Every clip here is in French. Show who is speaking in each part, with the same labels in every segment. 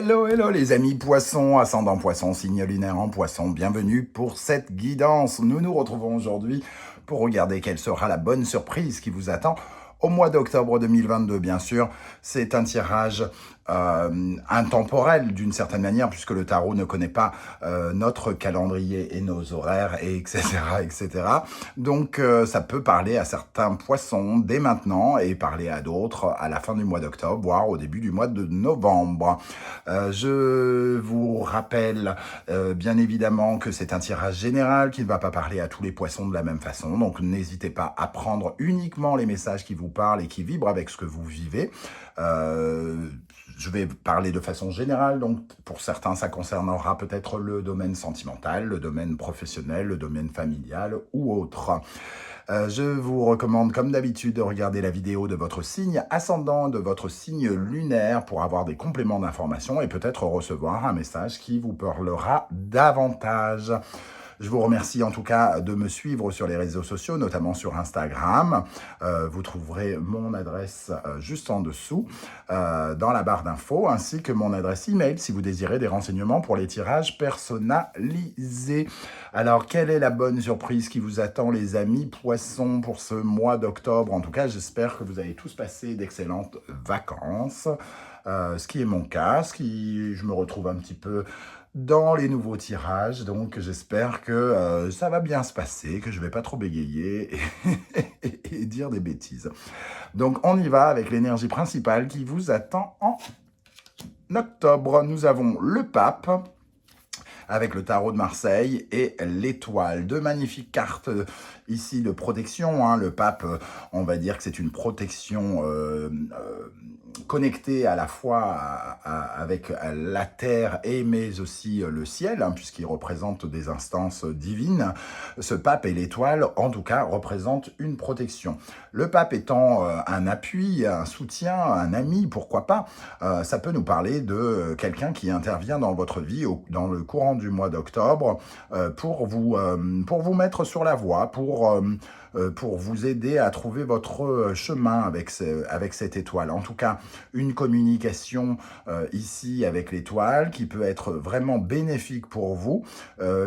Speaker 1: Hello, hello les amis poissons, ascendant poisson, signe lunaire en poisson, bienvenue pour cette guidance. Nous nous retrouvons aujourd'hui pour regarder quelle sera la bonne surprise qui vous attend au mois d'octobre 2022, bien sûr. C'est un tirage intemporel d'une certaine manière, puisque le tarot ne connaît pas notre calendrier et nos horaires, et etc. etc. Donc ça peut parler à certains poissons dès maintenant et parler à d'autres à la fin du mois d'octobre, voire au début du mois de novembre. Je vous rappelle bien évidemment que c'est un tirage général qui ne va pas parler à tous les poissons de la même façon, donc n'hésitez pas à prendre uniquement les messages qui vous parlent et qui vibrent avec ce que vous vivez. Je vais parler de façon générale, donc pour certains ça concernera peut-être le domaine sentimental, le domaine professionnel, le domaine familial ou autre. Je vous recommande comme d'habitude de regarder la vidéo de votre signe ascendant, de votre signe lunaire pour avoir des compléments d'information et peut-être recevoir un message qui vous parlera davantage. Je vous remercie en tout cas de me suivre sur les réseaux sociaux, notamment sur Instagram. Vous trouverez mon adresse juste en dessous dans la barre d'infos, ainsi que mon adresse email si vous désirez des renseignements pour les tirages personnalisés. Alors, quelle est la bonne surprise qui vous attend, les amis poissons, pour ce mois d'octobre? En tout cas, j'espère que vous avez tous passé d'excellentes vacances. Ce qui est mon cas, je me retrouve un petit peu dans les nouveaux tirages, donc j'espère que ça va bien se passer, que je ne vais pas trop bégayer et dire des bêtises. Donc on y va avec l'énergie principale qui vous attend en octobre. Nous avons le pape avec le tarot de Marseille et l'étoile. Deux magnifiques cartes ici de protection. Hein. Le pape, on va dire que c'est une protection connectée à la fois avec la terre et mais aussi le ciel, hein, puisqu'il représente des instances divines. Ce pape et l'étoile, en tout cas, représentent une protection. Le pape étant un appui, un soutien, un ami, pourquoi pas, ça peut nous parler de quelqu'un qui intervient dans votre vie dans le courant du mois d'octobre pour vous mettre sur la voie, pour vous aider à trouver votre chemin avec cette étoile. En tout cas, une communication ici avec l'étoile qui peut être vraiment bénéfique pour vous,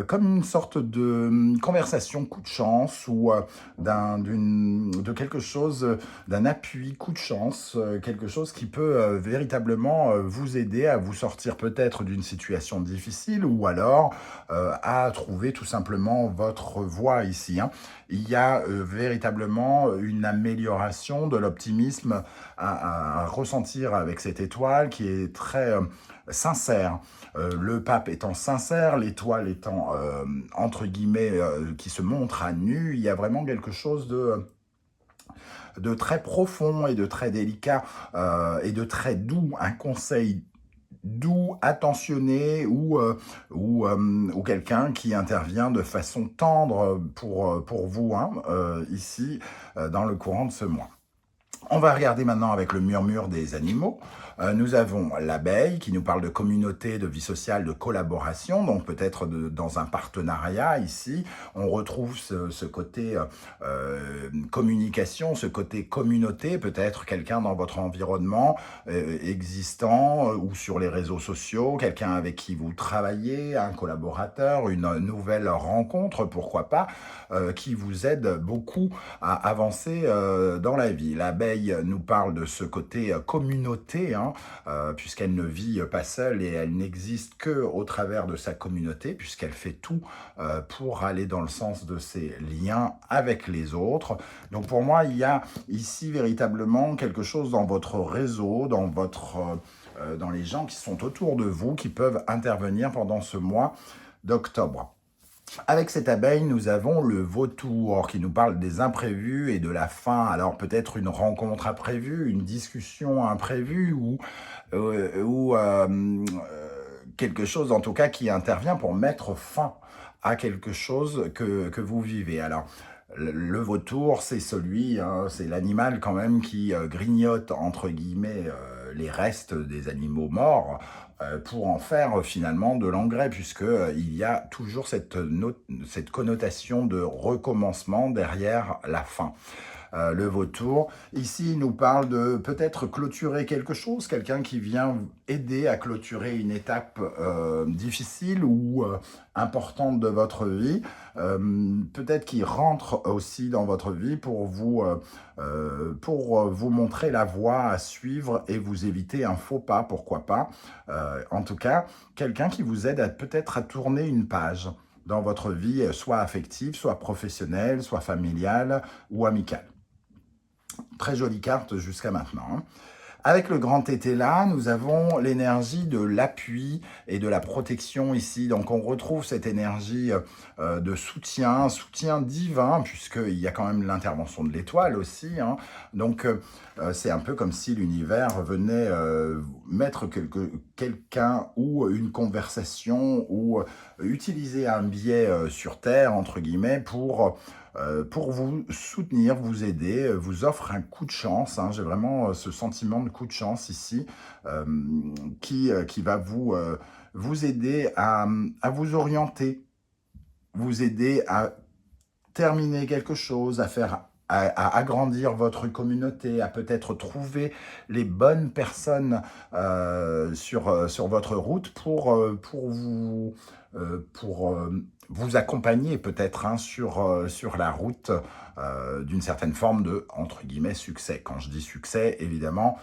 Speaker 1: comme une sorte de conversation coup de chance ou de quelque chose, d'un appui coup de chance, quelque chose qui peut véritablement vous aider à vous sortir peut-être d'une situation difficile ou alors à trouver tout simplement votre voie ici. Hein. Il y a véritablement une amélioration de l'optimisme à ressentir avec cette étoile qui est très sincère. Le pape étant sincère, l'étoile étant, entre guillemets, qui se montre à nu, il y a vraiment quelque chose de très profond et de très délicat et de très doux, un conseil doux, attentionné ou quelqu'un qui intervient de façon tendre pour vous, hein, ici, dans le courant de ce mois. On va regarder maintenant avec le murmure des animaux. Nous avons l'abeille qui nous parle de communauté, de vie sociale, de collaboration, donc peut-être dans un partenariat ici. On retrouve ce côté communication, ce côté communauté, peut-être quelqu'un dans votre environnement existant ou sur les réseaux sociaux, quelqu'un avec qui vous travaillez, un collaborateur, une nouvelle rencontre, pourquoi pas, qui vous aide beaucoup à avancer dans la vie. L'abeille nous parle de ce côté communauté, hein, puisqu'elle ne vit pas seule et elle n'existe que au travers de sa communauté, puisqu'elle fait tout pour aller dans le sens de ses liens avec les autres. Donc pour moi, il y a ici véritablement quelque chose dans votre réseau, dans les gens qui sont autour de vous, qui peuvent intervenir pendant ce mois d'octobre. Avec cette abeille, nous avons le vautour qui nous parle des imprévus et de la fin. Alors peut-être une rencontre imprévue, une discussion imprévue ou quelque chose en tout cas qui intervient pour mettre fin à quelque chose que vous vivez. Alors le vautour, c'est c'est l'animal quand même qui grignote entre guillemets les restes des animaux morts pour en faire finalement de l'engrais, puisque il y a toujours cette connotation de recommencement derrière la fin. le vautour. Ici, il nous parle de peut-être clôturer quelque chose, quelqu'un qui vient aider à clôturer une étape difficile ou importante de votre vie, peut-être qui rentre aussi dans votre vie pour vous montrer la voie à suivre et vous éviter un faux pas, pourquoi pas. En tout cas, quelqu'un qui vous aide peut-être à tourner une page dans votre vie, soit affective, soit professionnelle, soit familiale ou amicale. Très jolie carte jusqu'à maintenant, hein. Avec le grand tété là, nous avons l'énergie de l'appui et de la protection ici. Donc on retrouve cette énergie de soutien, soutien divin, puisqu'il y a quand même l'intervention de l'étoile aussi, hein. Donc c'est un peu comme si l'univers venait mettre quelqu'un ou une conversation ou utiliser un biais sur Terre, entre guillemets, pour vous soutenir, vous aider, vous offre un coup de chance, hein. J'ai vraiment ce sentiment de coup de chance ici qui va vous aider à vous orienter, vous aider à terminer quelque chose, à agrandir votre communauté, à peut-être trouver les bonnes personnes sur votre route pour vous accompagner peut-être, hein, sur la route d'une certaine forme de, entre guillemets, succès. Quand je dis succès, évidemment,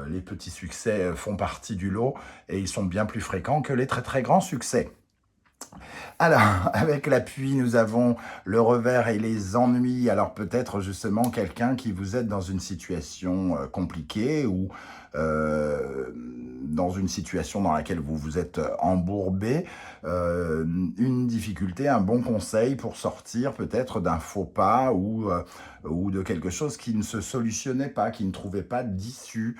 Speaker 1: les petits succès font partie du lot et ils sont bien plus fréquents que les très très grands succès. Alors, avec l'appui, nous avons le revers et les ennuis. Alors peut-être justement quelqu'un qui vous aide dans une situation compliquée ou dans une situation dans laquelle vous vous êtes embourbé, une difficulté, un bon conseil pour sortir peut-être d'un faux pas ou de quelque chose qui ne se solutionnait pas, qui ne trouvait pas d'issue.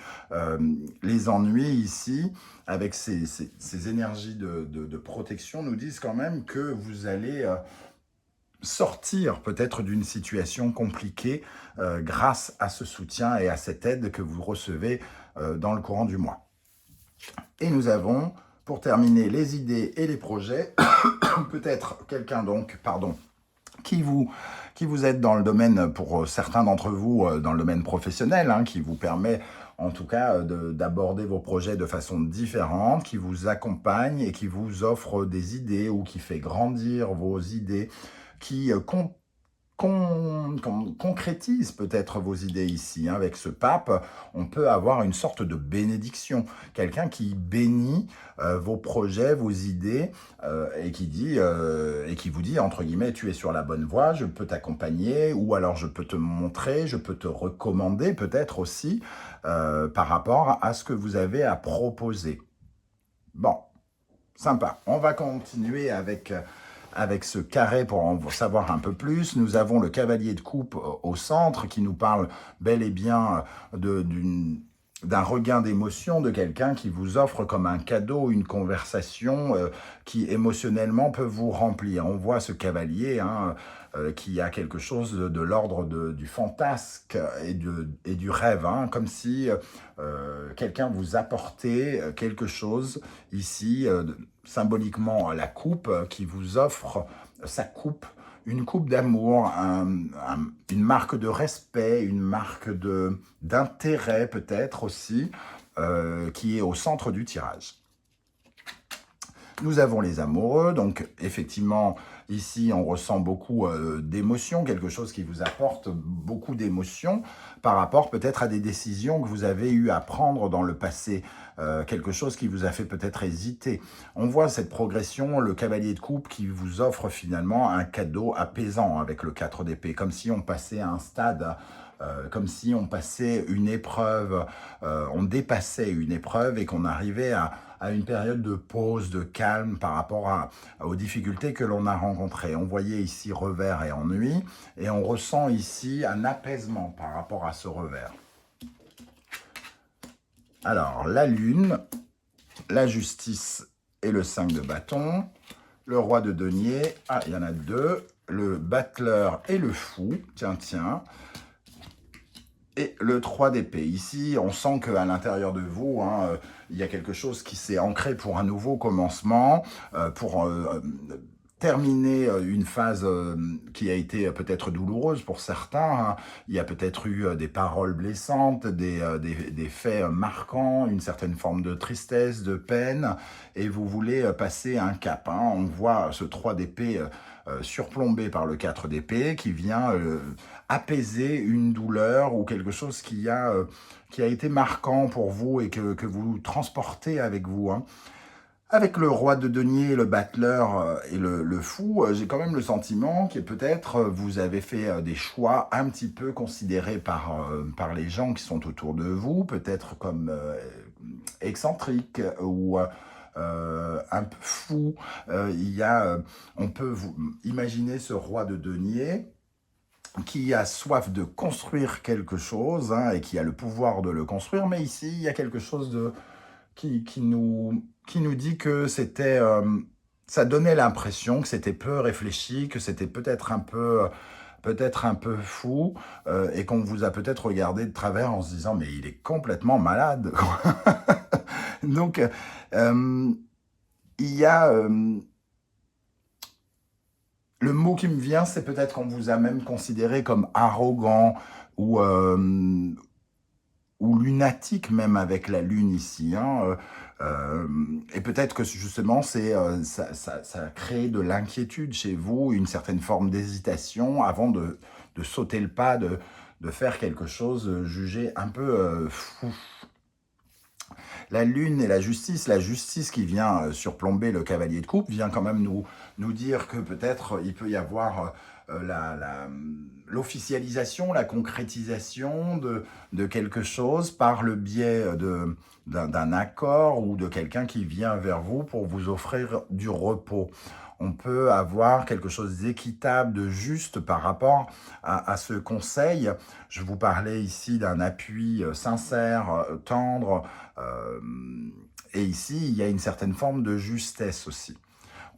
Speaker 1: Les ennuis ici, avec ces énergies de protection, nous disent quand même que vous allez sortir peut-être d'une situation compliquée grâce à ce soutien et à cette aide que vous recevez dans le courant du mois. Et nous avons, pour terminer, les idées et les projets, peut-être quelqu'un donc, pardon, qui vous aide dans le domaine, pour certains d'entre vous, dans le domaine professionnel, hein, qui vous permet en tout cas d'aborder vos projets de façon différente, qui vous accompagne et qui vous offre des idées ou qui fait grandir vos idées, qui concrétise peut-être vos idées ici, hein. Avec ce pape, on peut avoir une sorte de bénédiction, quelqu'un qui bénit vos projets, vos idées, et qui vous dit, entre guillemets, tu es sur la bonne voie, je peux t'accompagner, ou alors je peux te montrer, je peux te recommander peut-être aussi, par rapport à ce que vous avez à proposer. Bon, sympa. On va continuer avec ce carré pour en savoir un peu plus. Nous avons le cavalier de coupe au centre qui nous parle bel et bien d'un regain d'émotion de quelqu'un qui vous offre comme un cadeau une conversation qui émotionnellement peut vous remplir. On voit ce cavalier, hein, qui a quelque chose de l'ordre du fantasque et du rêve, hein, comme si quelqu'un vous apportait quelque chose ici, symboliquement la coupe, qui vous offre sa coupe, une coupe d'amour, une marque de respect, une marque d'intérêt peut-être aussi, qui est au centre du tirage. Nous avons les amoureux, donc effectivement, ici, on ressent beaucoup d'émotions, quelque chose qui vous apporte beaucoup d'émotions par rapport peut-être à des décisions que vous avez eu à prendre dans le passé, quelque chose qui vous a fait peut-être hésiter. On voit cette progression, le cavalier de coupe qui vous offre finalement un cadeau apaisant avec le 4 d'épée, comme si on passait à un stade, comme si on passait une épreuve, on dépassait une épreuve et qu'on arrivait à une période de pause, de calme par rapport aux difficultés que l'on a rencontrées. On voyait ici revers et ennui, et on ressent ici un apaisement par rapport à ce revers. Alors, la lune, la justice et le 5 de bâton, le roi de denier, il y en a deux, le battleur et le fou, tiens, et le 3 d'épée. Ici, on sent qu'à l'intérieur de vous, hein, il y a quelque chose qui s'est ancré pour un nouveau commencement, pour terminer une phase qui a été peut-être douloureuse pour certains, hein. Il y a peut-être eu des paroles blessantes, des faits marquants, une certaine forme de tristesse, de peine, et vous voulez passer un cap, hein. On voit ce 3 d'épée surplombé par le 4 d'épée qui vient apaiser une douleur ou quelque chose qui a été marquant pour vous et que vous transportez avec vous, hein. Avec le roi de denier, le battleur et le fou, j'ai quand même le sentiment que peut-être vous avez fait des choix un petit peu considérés par les gens qui sont autour de vous, peut-être comme excentriques ou un peu fous. On peut vous imaginer ce roi de denier qui a soif de construire quelque chose, hein, et qui a le pouvoir de le construire, mais ici, il y a quelque chose qui nous dit que ça donnait l'impression que c'était peu réfléchi, que c'était peut-être un peu fou, et qu'on vous a peut-être regardé de travers en se disant mais il est complètement malade, quoi. Donc il y a le mot qui me vient, c'est peut-être qu'on vous a même considéré comme arrogant ou lunatique même avec la lune ici, hein, et peut-être que justement ça a créé de l'inquiétude chez vous, une certaine forme d'hésitation avant de sauter le pas, de faire quelque chose jugé un peu fou. La lune et la justice qui vient surplomber le cavalier de coupe, vient quand même nous dire que peut-être il peut y avoir l'officialisation, la concrétisation de quelque chose par le biais d'un accord ou de quelqu'un qui vient vers vous pour vous offrir du repos. On peut avoir quelque chose d'équitable, de juste par rapport à ce conseil. Je vous parlais ici d'un appui sincère, tendre, et ici, il y a une certaine forme de justesse aussi.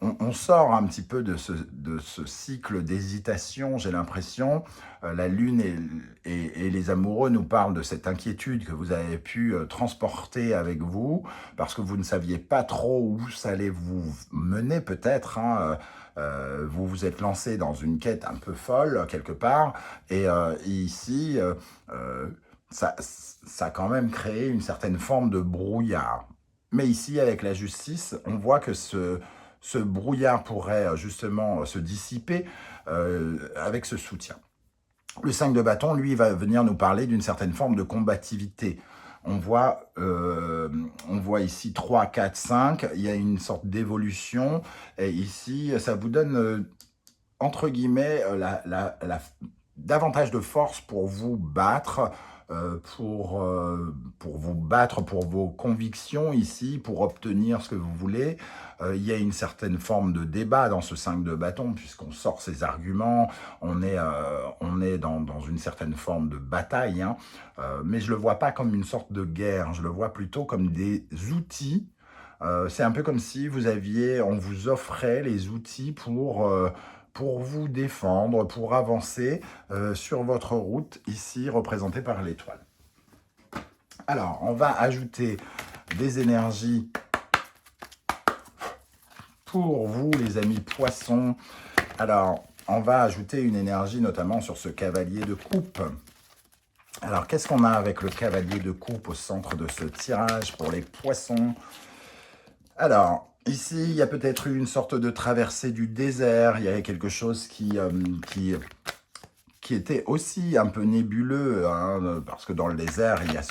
Speaker 1: On sort un petit peu de ce cycle d'hésitation, j'ai l'impression. La lune et les amoureux nous parlent de cette inquiétude que vous avez pu transporter avec vous, parce que vous ne saviez pas trop où ça allait vous mener peut-être, hein. Vous vous êtes lancé dans une quête un peu folle, quelque part, et ici, ça a quand même créé une certaine forme de brouillard. Mais ici, avec la justice, on voit que ce brouillard pourrait justement se dissiper avec ce soutien. Le 5 de bâton, lui, va venir nous parler d'une certaine forme de combativité. On voit ici 3, 4, 5, il y a une sorte d'évolution, et ici, ça vous donne, entre guillemets, davantage de force pour vous battre, pour vous battre pour vos convictions ici, pour obtenir ce que vous voulez. Il y a une certaine forme de débat dans ce 5 de bâton, puisqu'on sort ses arguments, on est dans une certaine forme de bataille, hein. Mais je ne le vois pas comme une sorte de guerre, je le vois plutôt comme des outils. C'est un peu comme si on vous offrait les outils pour vous défendre, pour avancer sur votre route, ici représentée par l'étoile. Alors, on va ajouter des énergies pour vous, les amis poissons. Alors, on va ajouter une énergie notamment sur ce cavalier de coupe. Alors, qu'est-ce qu'on a avec le cavalier de coupe au centre de ce tirage pour les poissons? Alors, ici, il y a peut-être eu une sorte de traversée du désert. Il y avait quelque chose qui était aussi un peu nébuleux, hein, parce que dans le désert, il y a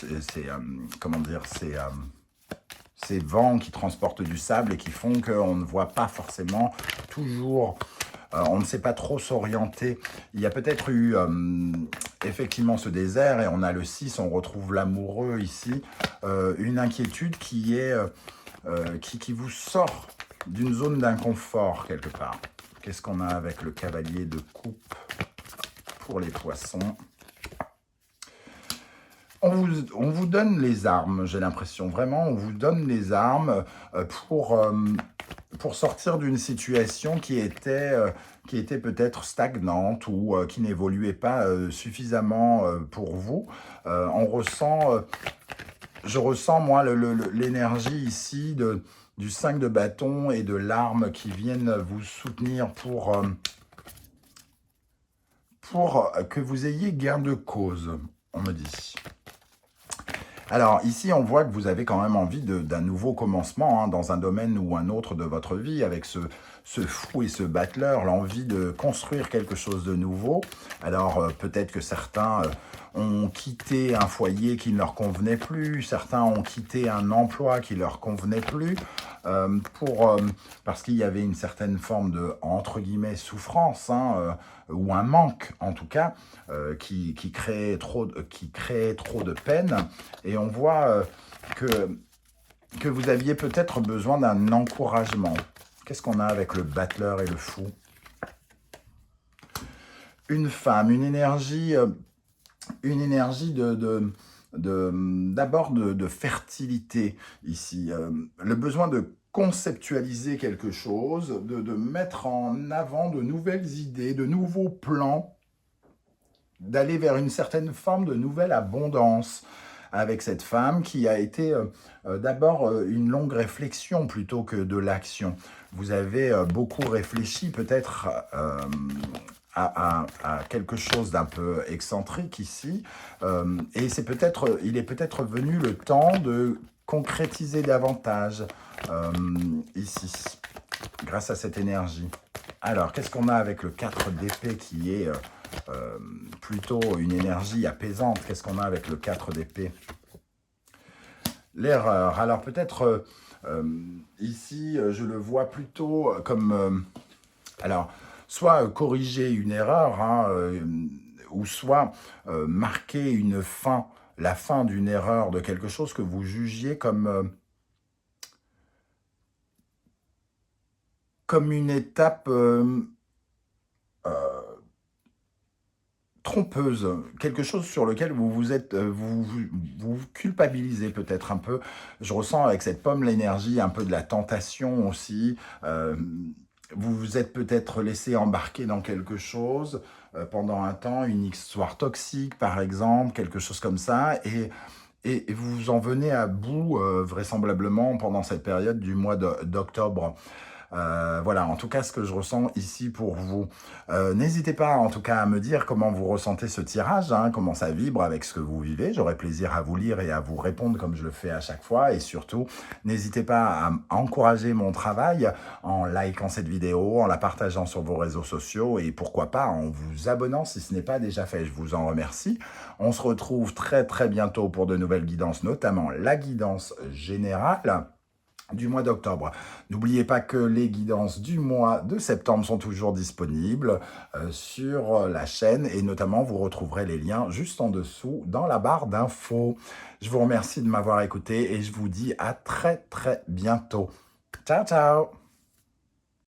Speaker 1: ces vents qui transportent du sable et qui font qu'on ne voit pas forcément toujours, on ne sait pas trop s'orienter. Il y a peut-être eu effectivement ce désert, et on a le 6, on retrouve l'amoureux ici, une inquiétude qui vous sort d'une zone d'inconfort quelque part. Qu'est-ce qu'on a avec le cavalier de coupe pour les poissons? On vous donne les armes, j'ai l'impression. Vraiment, on vous donne les armes pour sortir d'une situation qui était peut-être stagnante ou qui n'évoluait pas suffisamment pour vous. Je ressens, moi, l'énergie ici du 5 de bâton et de l'arme qui viennent vous soutenir pour que vous ayez gain de cause, on me dit. Alors ici, on voit que vous avez quand même envie d'un nouveau commencement dans un domaine ou un autre de votre vie, avec ce fou et ce battleur, l'envie de construire quelque chose de nouveau. Alors peut-être que certains ont quitté un foyer qui ne leur convenait plus, certains ont quitté un emploi qui ne leur convenait plus, parce qu'il y avait une certaine forme de, entre guillemets, souffrance, ou un manque en tout cas, qui créait trop de peine. Et on voit que vous aviez peut-être besoin d'un encouragement. Qu'est-ce qu'on a avec le battleur et le fou? Une femme, une énergie d'abord de fertilité ici. Le besoin de conceptualiser quelque chose, de mettre en avant de nouvelles idées, de nouveaux plans, d'aller vers une certaine forme de nouvelle abondance avec cette femme qui a été d'abord une longue réflexion plutôt que de l'action. Vous avez beaucoup réfléchi peut-être à quelque chose d'un peu excentrique ici, et il est peut-être venu le temps de concrétiser davantage ici, grâce à cette énergie. Alors, qu'est-ce qu'on a avec le 4 d'épée qui est plutôt une énergie apaisante? Qu'est-ce qu'on a avec le 4 d'épée? L'erreur. Alors peut-être ici, je le vois plutôt comme... alors, soit corriger une erreur, ou soit marquer une fin, la fin d'une erreur, de quelque chose que vous jugiez comme une étape trompeuse, quelque chose sur lequel vous culpabilisez peut-être un peu. Je ressens avec cette pomme l'énergie un peu de la tentation aussi. Vous vous êtes peut-être laissé embarquer dans quelque chose pendant un temps, une histoire toxique par exemple, quelque chose comme ça, et vous en venez à bout vraisemblablement pendant cette période du mois d'octobre. Voilà, en tout cas, ce que je ressens ici pour vous. N'hésitez pas, en tout cas, à me dire comment vous ressentez ce tirage, comment ça vibre avec ce que vous vivez. J'aurai plaisir à vous lire et à vous répondre comme je le fais à chaque fois. Et surtout, n'hésitez pas à encourager mon travail en likant cette vidéo, en la partageant sur vos réseaux sociaux et pourquoi pas en vous abonnant si ce n'est pas déjà fait. Je vous en remercie. On se retrouve très très bientôt pour de nouvelles guidances, notamment la guidance générale du mois d'octobre. N'oubliez pas que les guidances du mois de septembre sont toujours disponibles sur la chaîne et notamment vous retrouverez les liens juste en dessous dans la barre d'infos. Je vous remercie de m'avoir écouté et je vous dis à très très bientôt. Ciao ciao!